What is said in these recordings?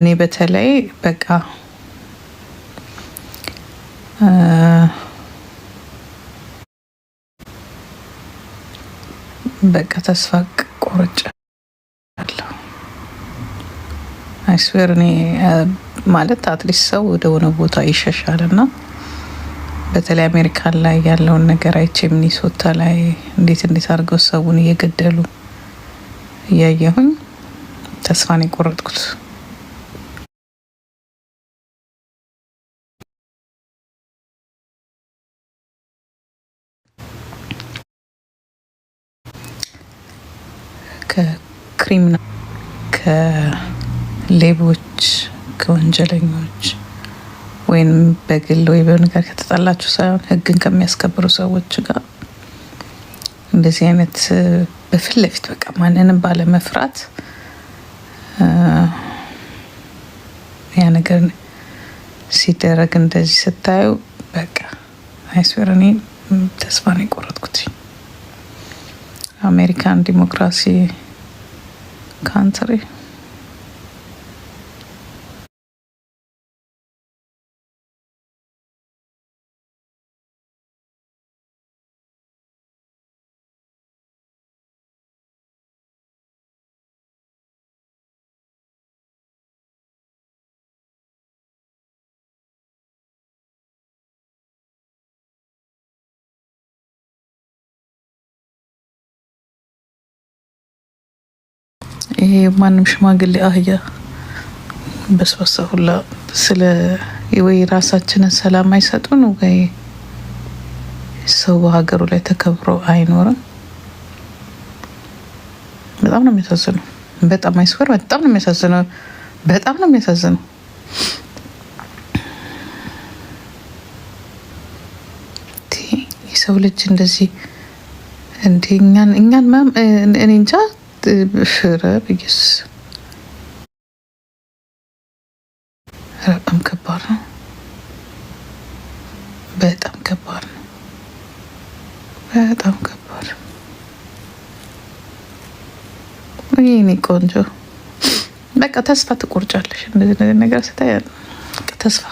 እኔ በተለይ በቃ ተስፋ ቆርጫለሁ። አይስዌር እኔ ማለት አትሊስት ሰው ወደ ሆነ ቦታ ይሸሻልና በተለይ አሜሪካን ላይ ያለውን ነገር አይቼ ሚኒሶታ ላይ እንዴት አድርገው ሰውን እየገደሉ እያየሁኝ ተስፋን የቆረጥኩት። ከክሪሚናል ከሌቦች ከወንጀለኞች ወይም በግል ወይ በነገር ከተጣላችሁ ሳይሆን ሕግን ከሚያስከብሩ ሰዎች ጋር እንደዚህ አይነት በፊት ለፊት በቃ ማንንም ባለመፍራት ያ ነገር ሲደረግ እንደዚህ ስታዩ በቃ አይስዌር እኔ ተስፋ ነው የቆረጥኩት። አሜሪካን ዲሞክራሲ ካንትሪ ይሄ ማንም ሽማግሌ አህያ በስበሳ ሁላ ስለ ወይ ራሳችንን ሰላም አይሰጡን ወይ ሰው ሀገሩ ላይ ተከብሮ አይኖርም። በጣም ነው የሚያሳዝነው። በጣም አይስወር በጣም ነው የሚያሳዝነው። በጣም ነው የሚያሳዝነው። የሰው ልጅ እንደዚህ እንዴ እኛን እኔ እንጃ ሽረ ብዬስ በጣም ከባድ ነው። በጣም ከባድ ነው። በጣም ከባድ ይሄኔ ቆንጆ በቃ ተስፋ ትቆርጫለሽ። እንደዚህ ነገር ስታይ ተስፋ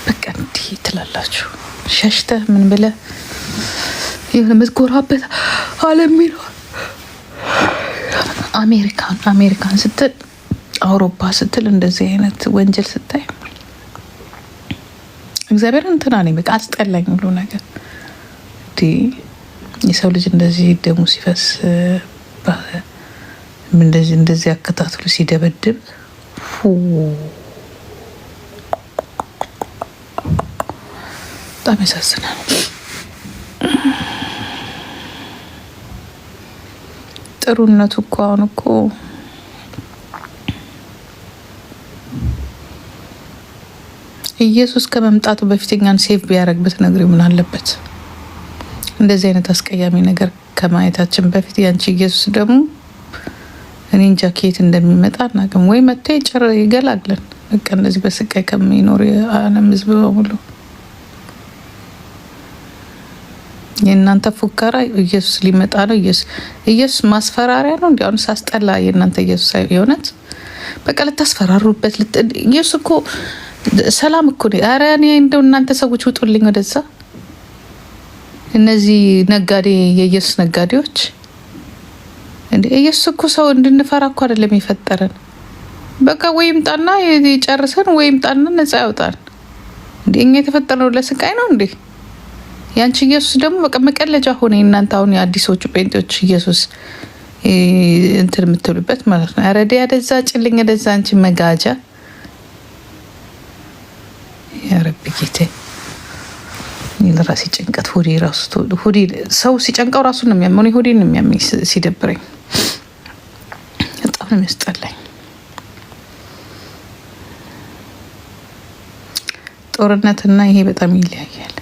በቃ እንዲህ ትላላችሁ። ሸሽተህ ምን ብለህ የሆነ የምትጎራበት ዓለም የሚለው አሜሪካን ስትል አውሮፓ ስትል እንደዚህ አይነት ወንጀል ስታይ እግዚአብሔር እንትና ነኝ በቃ አስጠላኝ ሁሉ ነገር። የሰው ልጅ እንደዚህ ደሙ ሲፈስ እንደዚህ አከታትሎ ሲደበድብ በጣም ያሳዝናል። ጥሩነቱ እኮ አሁን እኮ ኢየሱስ ከመምጣቱ በፊት እኛን ሴቭ ቢያደርግ ብትነግሪው ምን አለበት? እንደዚህ አይነት አስቀያሚ ነገር ከማየታችን በፊት ያንቺ ኢየሱስ ደግሞ እኔ እንጃ ከየት እንደሚመጣ አናውቅም። ወይ መጥቶ ይገላግለን በቃ እንደዚህ በስቃይ ከሚኖር የዓለም ሕዝብ በሙሉ። የእናንተ ፉከራ ኢየሱስ ሊመጣ ነው። ኢየሱስ ማስፈራሪያ ነው። እንዲያውም ሳስጠላ የእናንተ ኢየሱስ የሆነት በቃ ልታስፈራሩበት ኢየሱስ እኮ ሰላም እኮ ነው። ኧረ እኔ እንደው እናንተ ሰዎች ውጡልኝ ወደዛ። እነዚህ ነጋዴ የኢየሱስ ነጋዴዎች እንዴ! ኢየሱስ እኮ ሰው እንድንፈራ እኮ አይደለም የፈጠረን። በቃ ወይም ጣና ይጨርሰን ወይም ጣና ነፃ ያውጣን። እንዴ እኛ የተፈጠረው ለስቃይ ነው እንዴ? ያንቺ ኢየሱስ ደግሞ በቃ መቀለጃ ሆነ። እናንተ አሁን የአዲሶቹ ጴንጤዎች ኢየሱስ እንትን የምትሉበት ማለት ነው። ኧረ ያደዛ ጭልኝ ደዛ አንቺ መጋጃ ያረብ ጌቴ ለራሴ ጭንቀት ሆዴ ራሱ ሆዴ ሰው ሲጨንቀው ራሱ ነው የሚያመው። ሆዴ ነው የሚያመኝ ሲደብረኝ፣ በጣም ነው የሚያስጠላኝ። ጦርነትና ይሄ በጣም ይለያያል።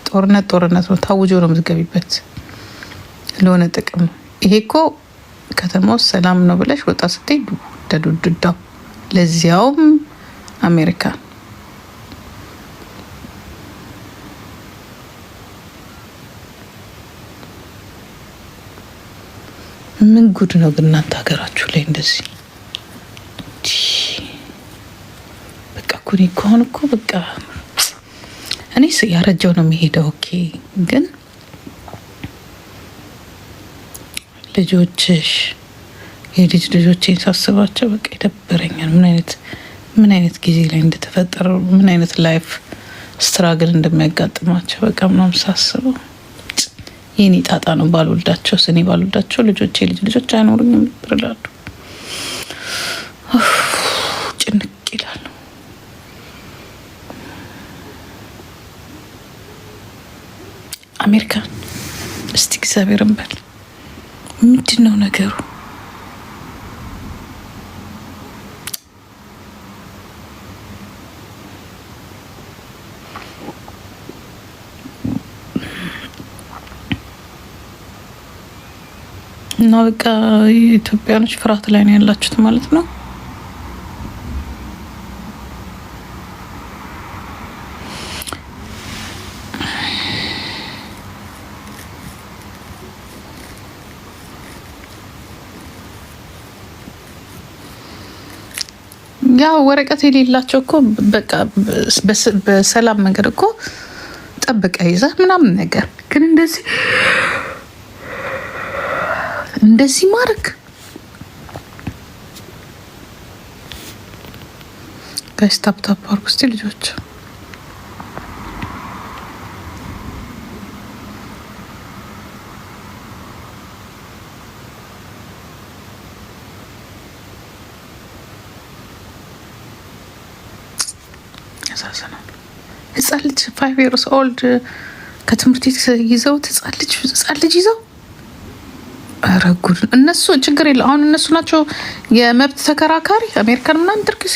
ጦርነት ነው፣ ታውጆ ነው የምትገቢበት ለሆነ ጥቅም ነው። ይሄ እኮ ከተማ ውስጥ ሰላም ነው ብለሽ ወጣ ስትሄድ ደዱዳው ለዚያውም አሜሪካ ምን ጉድ ነው ግን እናንተ ሀገራችሁ ላይ እንደዚህ እኔ ከሆነ እኮ በቃ እኔስ ያረጀው ነው የሚሄደው። ኦኬ ግን ልጆችሽ የልጅ ልጆቼን ሳስባቸው በቃ ይደብረኛል። ምን አይነት ጊዜ ላይ እንደተፈጠረ ምን አይነት ላይፍ ስትራግል እንደሚያጋጥማቸው በቃ ምናምን ሳስበው የኔ ጣጣ ነው። ባልወልዳቸው እኔ ባልወልዳቸው ልጆቼ ልጅ ልጆች አይኖሩኝም ነበር እላለሁ። ጭንቅ ይላል። አሜሪካን እስቲ እግዚአብሔርን በል ምንድን ነው ነገሩ? እና በቃ ኢትዮጵያኖች ፍርሃት ላይ ነው ያላችሁት ማለት ነው። ያው ወረቀት የሌላቸው እኮ በቃ በሰላም መንገድ እኮ ጠብቀ ይዛ ምናምን ነገር ግን እንደዚህ ማድረግ ጋይስ ታፕታፕ አርጉ እስቲ ልጆች። ያሳዝናል። ህጻን ልጅ 5 years old ከትምህርት ቤት ይዘውት ህጻን ልጅ ይዘው ረጉድ። እነሱ ችግር የለ። አሁን እነሱ ናቸው የመብት ተከራካሪ አሜሪካን ምናምን ትርክስ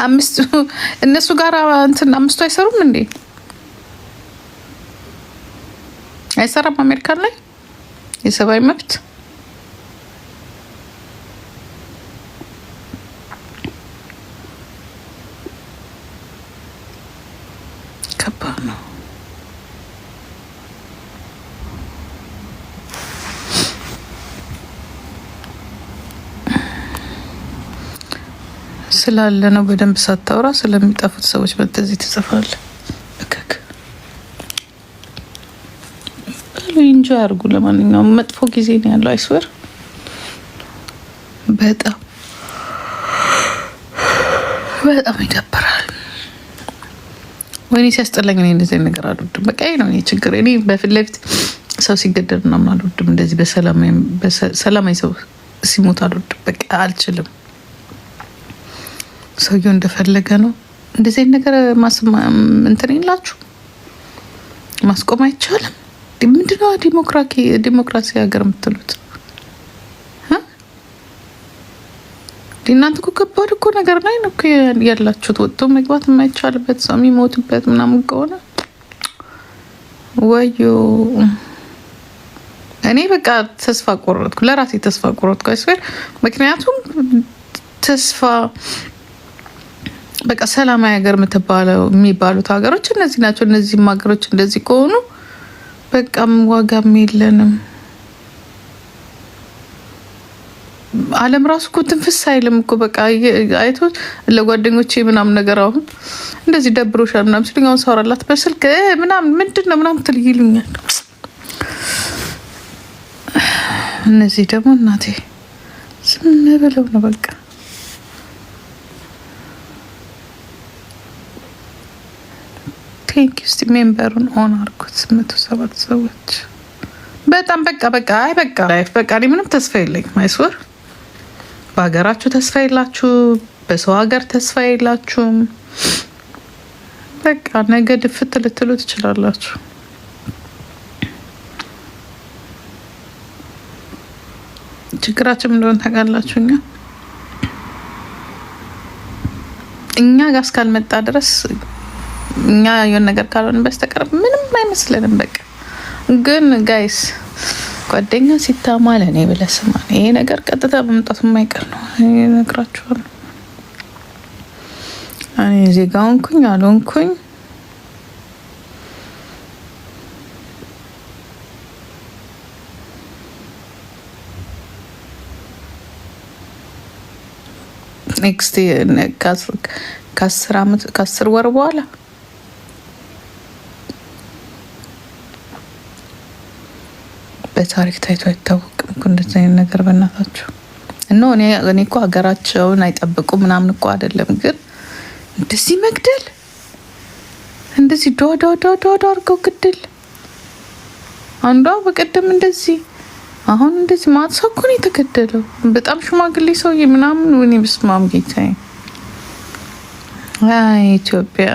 አምስቱ እነሱ ጋር እንትን አምስቱ አይሰሩም እንዴ? አይሰራም አሜሪካን ላይ የሰብአዊ መብት ከባድ ነው። ስላለ ነው በደንብ ሳታወራ ስለሚጠፉት ሰዎች በተዚህ ትጽፋለህ። እከክ በሉ እንጆ ያርጉ። ለማንኛውም መጥፎ ጊዜ ነው ያለው። አይስወር በጣም ይደብራል። ወይኔ ሲያስጠላኝ እኔ እንደዚህ ነገር አልወድም። በቃ ይሄ ነው እኔ ችግር። እኔ በፊት ለፊት ሰው ሲገደል ምናምን አልወድም። እንደዚህ በሰላማዊ ሰው ሲሞት አልወድም። በቃ አልችልም። ሰውየው እንደፈለገ ነው። እንደዚህ ነገር እንትን የላችሁ ማስቆም አይቻልም። ምንድነው ዲሞክራሲ ሀገር የምትሉት? እናንተ እኮ ከባድ እኮ ነገር ላይ ነው ያላችሁት። ወጥቶ መግባት የማይቻልበት ሰው የሚሞትበት ምናምን ከሆነ ወዮ እኔ በቃ ተስፋ ቆረጥኩ። ለራሴ ተስፋ ቆረጥኩ። አይስዌር ምክንያቱም ተስፋ በቃ ሰላማዊ ሀገር የሚባሉት ሀገሮች እነዚህ ናቸው። እነዚህም ሀገሮች እንደዚህ ከሆኑ በቃም ዋጋም የለንም። ዓለም ራሱ እኮ ትንፍስ አይልም እኮ በቃ አይቶ ለጓደኞቼ ምናምን ነገር አሁን እንደዚህ ደብሮሻል ምናምን ሲሉኝ አሁን ሳወራላት በስልክ ምናምን ምንድን ነው ምናምን ትል ይሉኛል። እነዚህ ደግሞ እናቴ ዝም ብለው ነው በቃ ቴንክ ዩ። እስቲ ሜምበሩን ኦን አድርጉት 107 ሰዎች። በጣም በቃ አይ ላይፍ በቃ እኔ ምንም ተስፋ የለኝም። አይስወር በሀገራችሁ ተስፋ የላችሁ፣ በሰው ሀገር ተስፋ የላችሁም። በቃ ነገ ድፍት ልትሉ ትችላላችሁ። ችግራችን እንደሆነ ታውቃላችሁ። እኛ ጋር እስካልመጣ ድረስ እኛ የሆነ ነገር ካልሆነ በስተቀር ምንም አይመስለንም። በቃ ግን ጋይስ ጓደኛ ሲታማ ለኔ ብለህ ስማ። ይሄ ነገር ቀጥታ መምጣቱ የማይቀር ነው። እነግራችኋለሁ። እኔ ዜጋ ሆንኩኝ አልሆንኩኝ ኔክስት ከ10 ወር በኋላ በታሪክ ታይቶ አይታወቅም እኮ እንደዚህ አይነት ነገር በእናታችሁ። እኔ እኮ ሀገራቸውን አይጠብቁ ምናምን እኮ አይደለም፣ ግን እንደዚህ መግደል እንደዚህ ዶዶ አድርገው ግድል። አንዷ በቀደም እንደዚህ አሁን እንደዚህ ማጥሰው እኮ ነው የተገደለው። በጣም ሽማግሌ ሰውዬ ምናምን ወይኔ በስመ አብ ጌታዬ። አይ ኢትዮጵያ